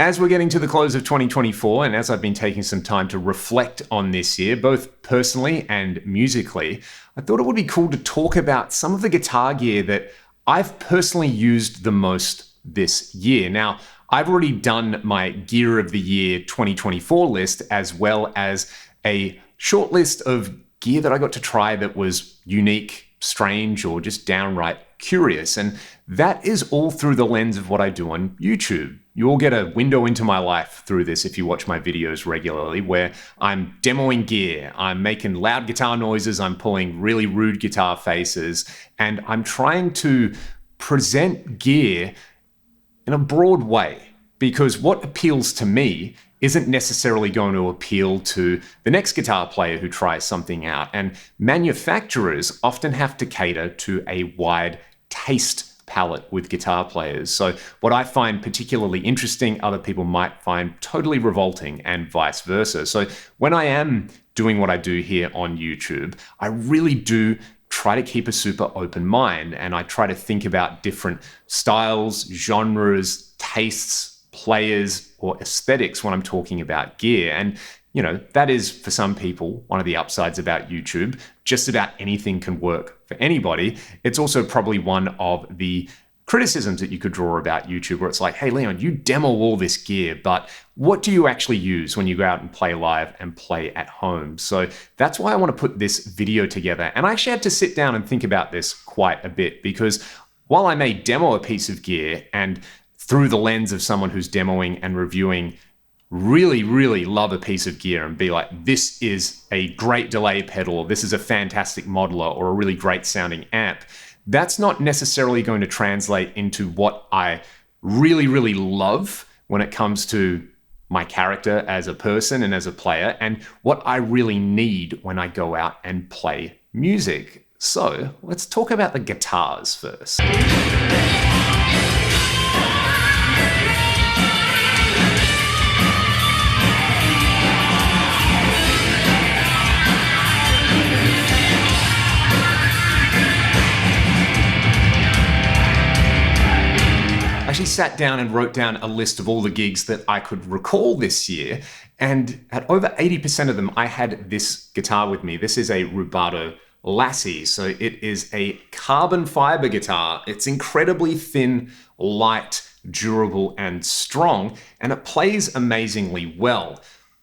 As we're getting to the close of 2024, and as I've been taking some time to reflect on this year, both personally and musically, I thought it would be cool to talk about some of the guitar gear that I've personally used the most this year. Now, I've already done my Gear of the Year 2024 list, as well as a short list of gear that I got to try that was unique, strange, or just downright curious. And that is all through the lens of what I do on YouTube. You all get a window into my life through this if you watch my videos regularly, where I'm demoing gear, I'm making loud guitar noises, I'm pulling really rude guitar faces, and I'm trying to present gear in a broad way, because what appeals to me isn't necessarily going to appeal to the next guitar player who tries something out. And manufacturers often have to cater to a wide taste palette with guitar players. So what I find particularly interesting, other people might find totally revolting, and vice versa. So when I am doing what I do here on YouTube, I really do try to keep a super open mind, and I try to think about different styles, genres, tastes, players, or aesthetics when I'm talking about gear. And you know, that is, for some people, one of the upsides about YouTube. Just about anything can work for anybody. It's also probably one of the criticisms that you could draw about YouTube, where it's like, hey, Leon, you demo all this gear, but what do you actually use when you go out and play live and play at home? So that's why I want to put this video together. And I actually had to sit down and think about this quite a bit, because while I may demo a piece of gear and through the lens of someone who's demoing and reviewing really love a piece of gear and be like, this is a great delay pedal, or this is a fantastic modeler, or a really great sounding amp, that's not necessarily going to translate into what I really love when it comes to my character as a person and as a player, and what I really need when I go out and play music. So let's talk about the guitars first. I actually sat down and wrote down a list of all the gigs that I could recall this year, and at over 80% of them, I had this guitar with me. This is a Rubato Lassie, so it is a carbon fiber guitar. It's incredibly thin, light, durable, and strong, and it plays amazingly well.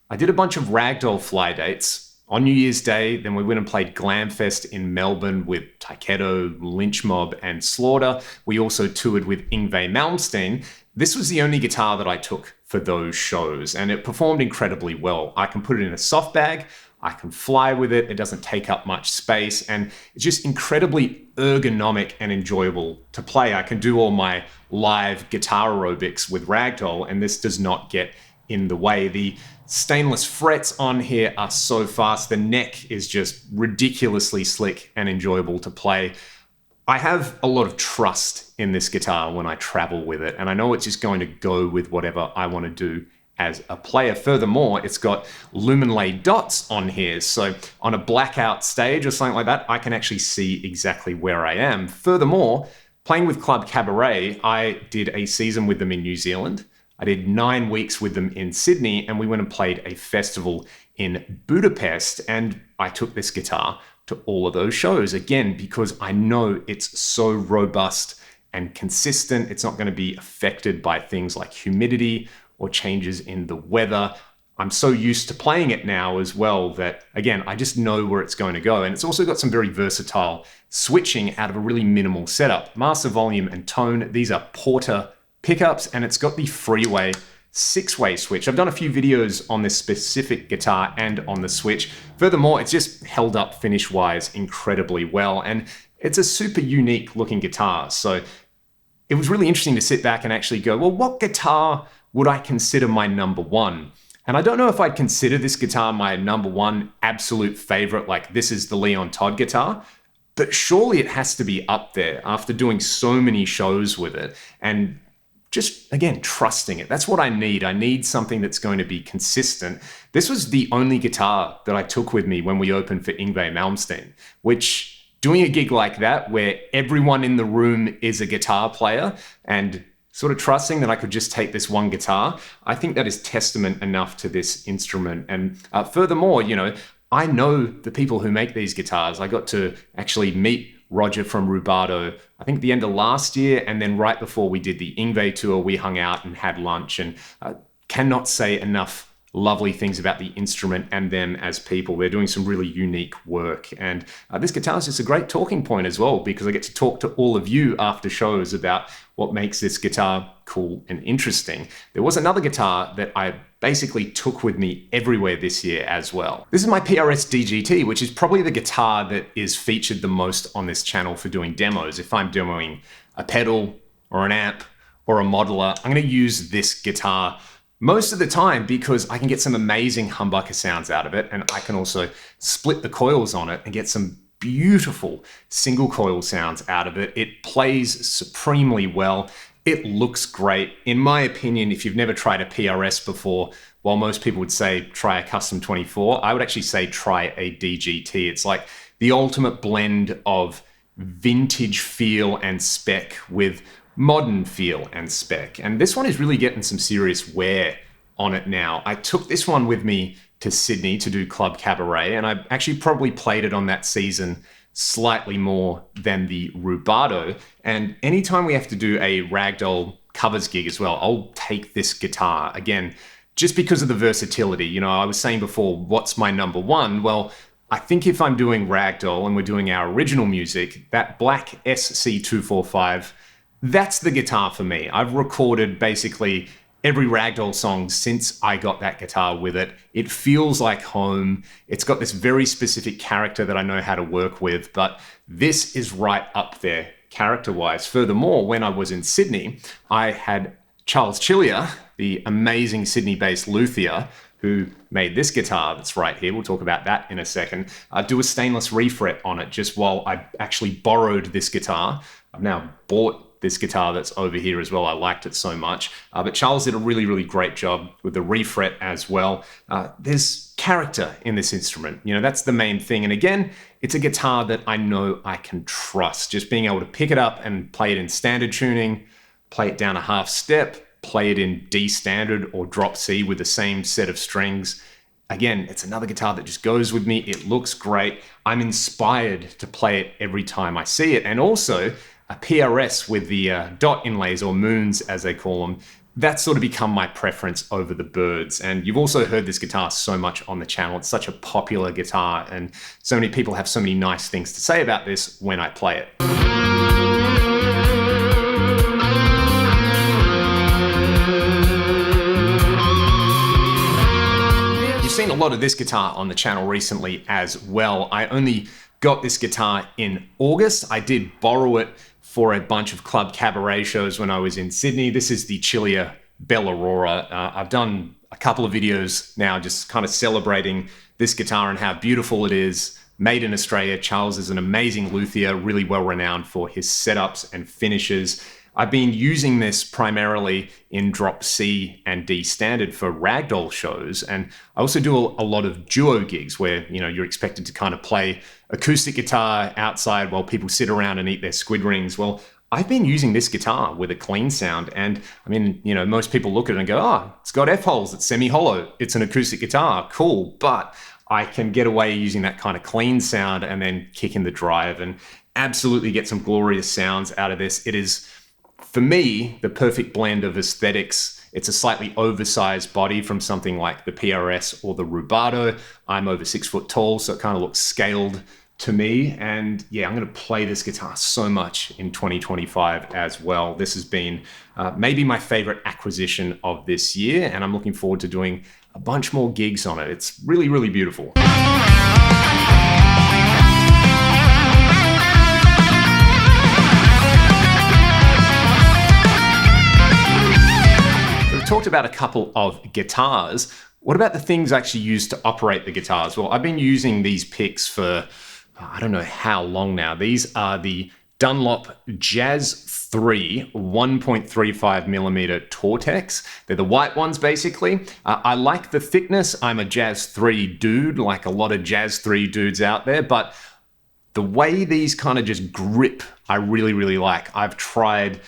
I did a bunch of ragdoll fly dates on New Year's Day, then we went and played Glamfest in Melbourne with Taiketo, Lynch Mob, and Slaughter. We also toured with Yngwie Malmsteen. This was the only guitar that I took for those shows, and it performed incredibly well. I can put it in a soft bag, I can fly with it, it doesn't take up much space, and it's just incredibly ergonomic and enjoyable to play. I can do all my live guitar aerobics with ragdoll, and this does not get in the way. The stainless frets on here are so fast. The neck is just ridiculously slick and enjoyable to play. I have a lot of trust in this guitar when I travel with it, and I know it's just going to go with whatever I want to do as a player. Furthermore, it's got lumen-laid dots on here, so on a blackout stage or something like that, I can actually see exactly where I am. Furthermore, playing with Club Cabaret, I did a season with them in New Zealand. I did 9 weeks with them in Sydney, and we went and played a festival in Budapest, and I took this guitar to all of those shows, again, because I know it's so robust and consistent. It's not going to be affected by things like humidity or changes in the weather. I'm so used to playing it now as well that, again, I just know where it's going to go. And it's also got some very versatile switching out of a really minimal setup. Master, volume, and tone. These are Porter pickups, and it's got the Freeway 6-way switch. I've done a few videos on this specific guitar and on the switch. Furthermore, it's just held up finish-wise incredibly well, and it's a super unique looking guitar. So it was really interesting to sit back and actually go, well, what guitar would I consider my number one? And I don't know if I'd consider this guitar my number one absolute favorite, like this is the Leon Todd guitar, but surely it has to be up there after doing so many shows with it and just, again, trusting it. That's what I need. I need something that's going to be consistent. This was the only guitar that I took with me when we opened for Yngwie Malmsteen, which, doing a gig like that where everyone in the room is a guitar player and sort of trusting that I could just take this one guitar, I think that is testament enough to this instrument. And furthermore, I know the people who make these guitars. I got to actually meet Roger from Rubato, I think the end of last year, and then right before we did the Ingve tour, we hung out and had lunch, and cannot say enough lovely things about the instrument and them as people. They're doing some really unique work. And this guitar is just a great talking point as well, because I get to talk to all of you after shows about what makes this guitar cool and interesting. There was another guitar that I basically took with me everywhere this year as well. This is my PRS DGT, which is probably the guitar that is featured the most on this channel for doing demos. If I'm demoing a pedal or an amp or a modeler, I'm going to use this guitar most of the time because I can get some amazing humbucker sounds out of it, and I can also split the coils on it and get some beautiful single coil sounds out of it. It plays supremely well. It looks great. In my opinion, if you've never tried a PRS before, while most people would say try a Custom 24, I would actually say try a DGT. It's like the ultimate blend of vintage feel and spec with modern feel and spec. And this one is really getting some serious wear on it now. I took this one with me to Sydney to do Club Cabaret, and I actually probably played it on that season slightly more than the Rubato. And anytime we have to do a ragdoll covers gig as well, I'll take this guitar. Again, just because of the versatility. I was saying before, what's my number one? Well, I think if I'm doing ragdoll and we're doing our original music, that black SC245, that's the guitar for me. I've recorded basically every ragdoll song since I got that guitar with it. It feels like home. It's got this very specific character that I know how to work with, but this is right up there character-wise. Furthermore, when I was in Sydney, I had Charles Chillier, the amazing Sydney-based luthier, who made this guitar that's right here, we'll talk about that in a second, do a stainless refret on it just while I actually borrowed this guitar. I've now bought this guitar that's over here as well. I liked it so much. But Charles did a really, really great job with the refret as well. There's character in this instrument. That's the main thing. And again, it's a guitar that I know I can trust. Just being able to pick it up and play it in standard tuning, play it down a half step, play it in D standard or drop C with the same set of strings. Again, it's another guitar that just goes with me. It looks great. I'm inspired to play it every time I see it. And also, a PRS with the dot inlays, or moons as they call them, that's sort of become my preference over the birds. And you've also heard this guitar so much on the channel. It's such a popular guitar, and so many people have so many nice things to say about this when I play it. You've seen a lot of this guitar on the channel recently as well. I only got this guitar in August. I did borrow it for a bunch of Club Cabaret shows when I was in Sydney. This is the Chillier Belle Aurora. I've done a couple of videos now just kind of celebrating this guitar and how beautiful it is. Made in Australia. Charles is an amazing luthier, really well renowned for his setups and finishes. I've been using this primarily in drop C and D standard for ragdoll shows. And I also do a lot of duo gigs where, you're expected to kind of play acoustic guitar outside while people sit around and eat their squid rings. Well, I've been using this guitar with a clean sound. And I mean, most people look at it and go, oh, it's got F-holes, it's semi-hollow, it's an acoustic guitar, cool. But I can get away using that kind of clean sound and then kick in the drive and absolutely get some glorious sounds out of this. It is, for me, the perfect blend of aesthetics. It's a slightly oversized body from something like the PRS or the Rubato. I'm over 6 foot tall, so it kind of looks scaled to me. And yeah, I'm going to play this guitar so much in 2025 as well. This has been maybe my favorite acquisition of this year, and I'm looking forward to doing a bunch more gigs on it. It's really, really beautiful. We've talked about a couple of guitars. What about the things I actually use to operate the guitars? Well, I've been using these picks for, I don't know how long now. These are the Dunlop Jazz 3 1.35 millimeter Tortex. They're the white ones, basically. I like the thickness. I'm a Jazz 3 dude, like a lot of Jazz 3 dudes out there, but the way these kind of just grip, I really, really like. I've tried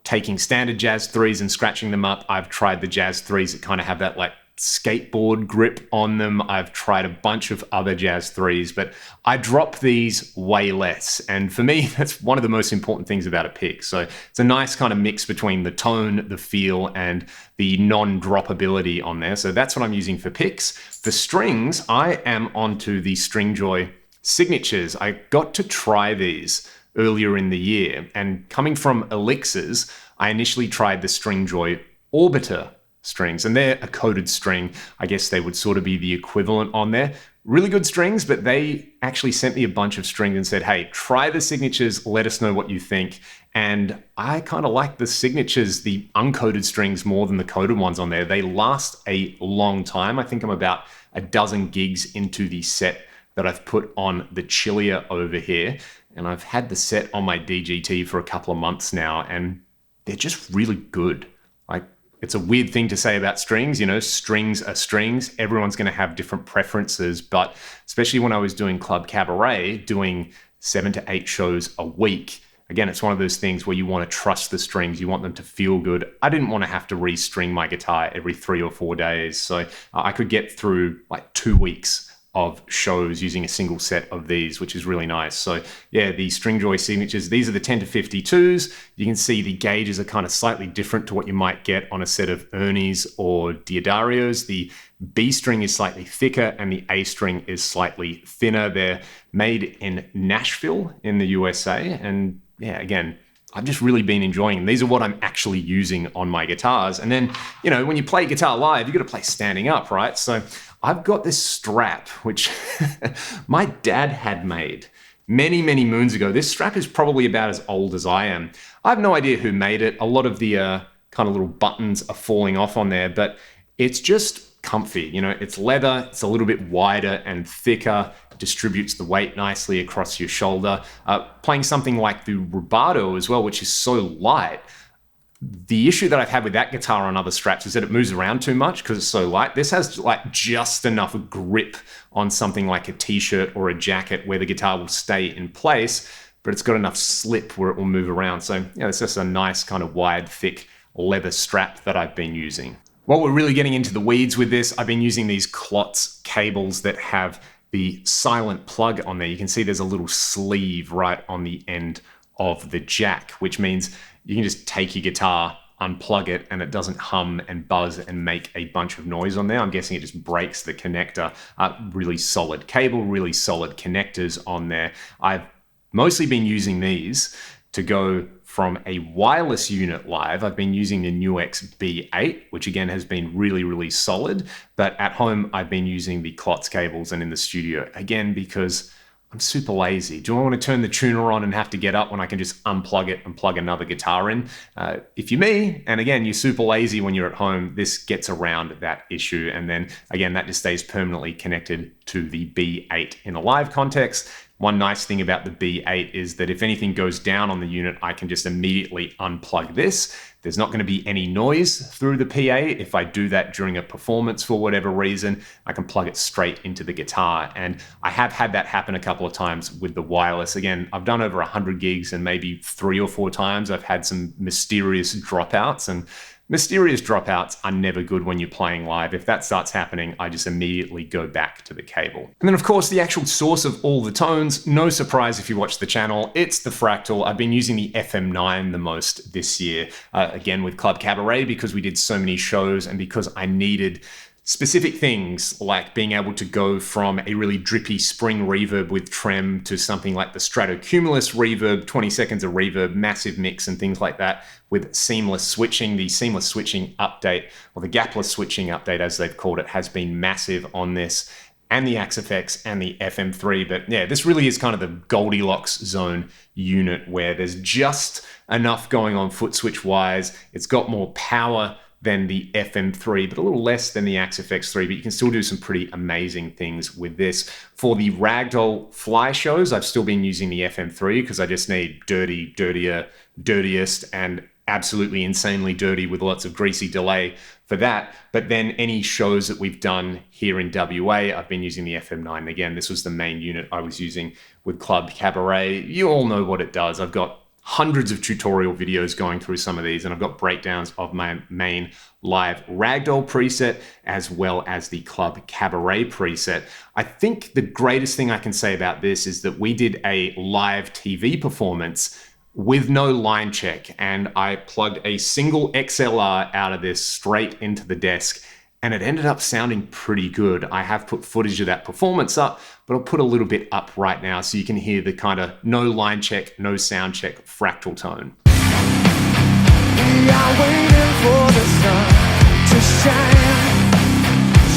taking standard Jazz 3s and scratching them up. I've tried the Jazz 3s that kind of have that like skateboard grip on them. I've tried a bunch of other Jazz 3s, but I drop these way less. And for me, that's one of the most important things about a pick. So it's a nice kind of mix between the tone, the feel, and the non-droppability on there. So that's what I'm using for picks. For strings, I am onto the Stringjoy Signatures. I got to try these earlier in the year, and coming from Elixirs, I initially tried the Stringjoy Orbiter strings, and they're a coated string. I guess they would sort of be the equivalent on there. Really good strings, but they actually sent me a bunch of strings and said, hey, try the Signatures, let us know what you think. And I kind of like the Signatures, the uncoated strings, more than the coated ones on there. They last a long time. I think I'm about a dozen gigs into the set that I've put on the Chilia over here. And I've had the set on my DGT for a couple of months now, and they're just really good. Like, it's a weird thing to say about strings, you know, strings are strings. Everyone's going to have different preferences, but especially when I was doing Club Cabaret, doing 7 to 8 shows a week, again, it's one of those things where you want to trust the strings. You want them to feel good. I didn't want to have to restring my guitar every 3 or 4 days. So I could get through like 2 weeks of shows using a single set of these, which is really nice. So yeah, the Stringjoy Signatures, these are the 10 to 52s. You can see the gauges are kind of slightly different to what you might get on a set of Ernie's or Diodarios. The B string is slightly thicker and the A string is slightly thinner. They're made in Nashville in the USA. And yeah, again, I've just really been enjoying them. These are what I'm actually using on my guitars. And then, you know, when you play guitar live, you've got to play standing up, right? So I've got this strap, which my dad had made many, many moons ago. This strap is probably about as old as I am. I have no idea who made it. A lot of the kind of little buttons are falling off on there, but it's just comfy. You know, it's leather, it's a little bit wider and thicker, distributes the weight nicely across your shoulder. Playing something like the Rubato as well, which is so light. The issue that I've had with that guitar on other straps is that it moves around too much because it's so light. This has like just enough grip on something like a t-shirt or a jacket where the guitar will stay in place, but it's got enough slip where it will move around. So yeah, it's just a nice kind of wide, thick leather strap that I've been using. While we're really getting into the weeds with this, I've been using these Klotz cables that have the silent plug on there. You can see there's a little sleeve right on the end of the jack, which means you can just take your guitar, unplug it, and it doesn't hum and buzz and make a bunch of noise on there. I'm guessing it just breaks the connector. Really solid cable, really solid connectors on there. I've mostly been using these to go from a wireless unit live. I've been using the Nuix B8, which again has been really, really solid. But at home, I've been using the Klotz cables and in the studio, again, because I'm super lazy. Do I want to turn the tuner on and have to get up when I can just unplug it and plug another guitar in? If you're me, and again, you're super lazy when you're at home, this gets around that issue. And then again, that just stays permanently connected to the B8 in a live context. One nice thing about the B8 is that if anything goes down on the unit, I can just immediately unplug this. There's not going to be any noise through the PA. If I do that during a performance for whatever reason, I can plug it straight into the guitar. And I have had that happen a couple of times with the wireless. Again, I've done over 100 gigs and maybe 3 or 4 times I've had some mysterious dropouts, and mysterious dropouts are never good when you're playing live. If that starts happening, I just immediately go back to the cable. And then of course, the actual source of all the tones, no surprise if you watch the channel, it's the Fractal. I've been using the FM9 the most this year, again with Club Cabaret, because we did so many shows and because I needed specific things like being able to go from a really drippy spring reverb with trem to something like the Stratocumulus reverb, 20 seconds of reverb, massive mix and things like that with seamless switching. The seamless switching update, or the gapless switching update as they've called it, has been massive on this, and the Axe-Fx and the FM3. But yeah, this really is kind of the Goldilocks zone unit where there's just enough going on foot switch wise. It's got more power than the FM3, but a little less than the Axe-Fx3, but you can still do some pretty amazing things with this. For the Ragdoll fly shows, I've still been using the FM3 because I just need dirty, dirtier, dirtiest, and absolutely insanely dirty with lots of greasy delay for that. But then any shows that we've done here in WA, I've been using the FM9. And again, this was the main unit I was using with Club Cabaret. You all know what it does. I've got hundreds of tutorial videos going through some of these, and I've got breakdowns of my main live ragdoll preset as well as the club cabaret preset. I think the greatest thing I can say about this is that we did a live TV performance with no line check, and I plugged a single XLR out of this straight into the desk, and it ended up sounding pretty good. I have put footage of that performance up, but I'll put a little bit up right now so you can hear the kind of no line check, no sound check fractal tone. We are waiting for the sun to shine,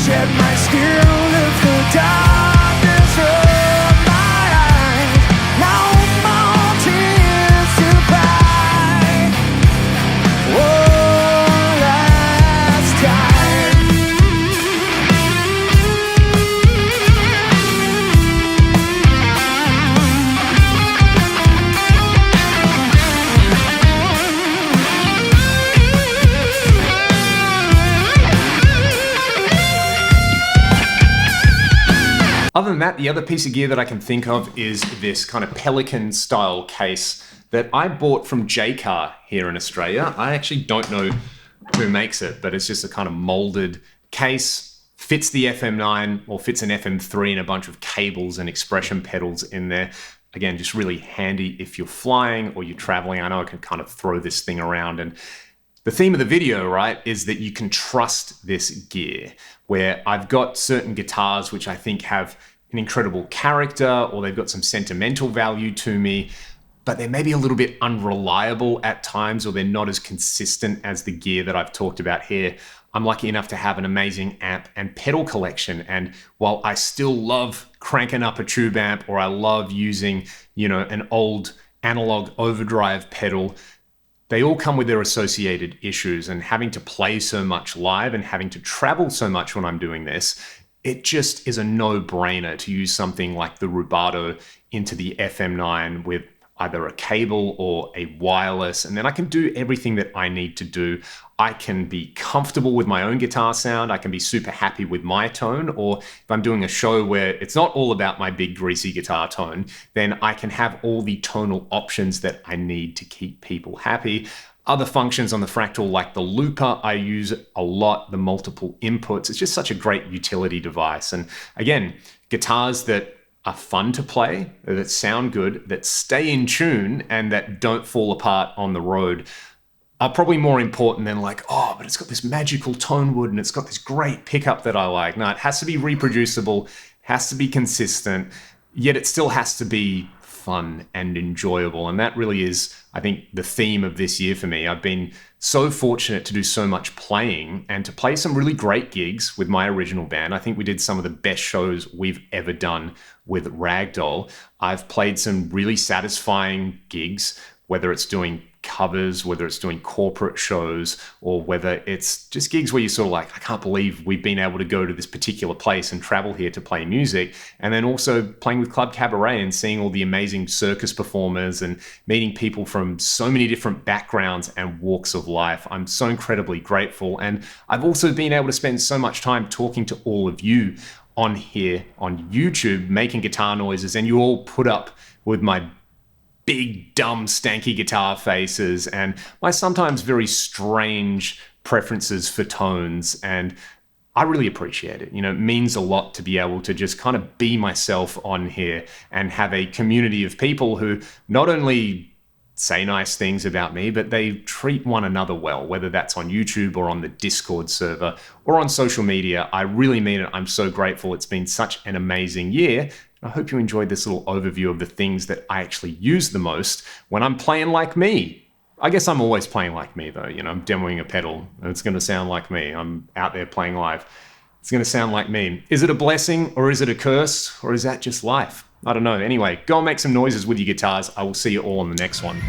shed my skin, lift the darkness from my eyes. No more tears to cry. One last time. Other than that, the other piece of gear that I can think of is this kind of Pelican style case that I bought from J-Car here in Australia. I actually don't know who makes it, but it's just a kind of molded case, fits the FM9 or fits an FM3 and a bunch of cables and expression pedals in there. Again, just really handy if you're flying or you're traveling. I know I can kind of throw this thing around, and the theme of the video, right, is that you can trust this gear, where I've got certain guitars which I think have an incredible character or they've got some sentimental value to me, but they're maybe a little bit unreliable at times, or they're not as consistent as the gear that I've talked about here. I'm lucky enough to have an amazing amp and pedal collection, and while I still love cranking up a tube amp, or I love using, an old analog overdrive pedal, they all come with their associated issues, and having to play so much live and having to travel so much when I'm doing this, it just is a no-brainer to use something like the Rubato into the FM9 with either a cable or a wireless, and then I can do everything that I need to do. I can be comfortable with my own guitar sound, I can be super happy with my tone, or if I'm doing a show where it's not all about my big greasy guitar tone, then I can have all the tonal options that I need to keep people happy. Other functions on the Fractal, like the looper, I use a lot, the multiple inputs. It's just such a great utility device. And again, guitars that are fun to play, that sound good, that stay in tune, and that don't fall apart on the road are probably more important than like, oh, but it's got this magical tone wood and it's got this great pickup that I like. No, it has to be reproducible, has to be consistent, yet it still has to be fun and enjoyable. And that really is, I think, the theme of this year for me. I've been so fortunate to do so much playing and to play some really great gigs with my original band. I think we did some of the best shows we've ever done with Ragdoll. I've played some really satisfying gigs, whether it's doing covers, whether it's doing corporate shows, or whether it's just gigs where you're sort of like, I can't believe we've been able to go to this particular place and travel here to play music. And then also playing with Club Cabaret and seeing all the amazing circus performers and meeting people from so many different backgrounds and walks of life. I'm so incredibly grateful. And I've also been able to spend so much time talking to all of you on here on YouTube, making guitar noises, and you all put up with my big, dumb, stanky guitar faces and my sometimes very strange preferences for tones. And I really appreciate it. It means a lot to be able to just kind of be myself on here and have a community of people who not only say nice things about me, but they treat one another well, whether that's on YouTube or on the Discord server or on social media. I really mean it. I'm so grateful. It's been such an amazing year. I hope you enjoyed this little overview of the things that I actually use the most when I'm playing like me. I guess I'm always playing like me though. I'm demoing a pedal and it's going to sound like me. I'm out there playing live. It's going to sound like me. Is it a blessing or is it a curse, or is that just life? I don't know. Anyway, go and make some noises with your guitars. I will see you all in the next one.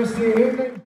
Thursday evening.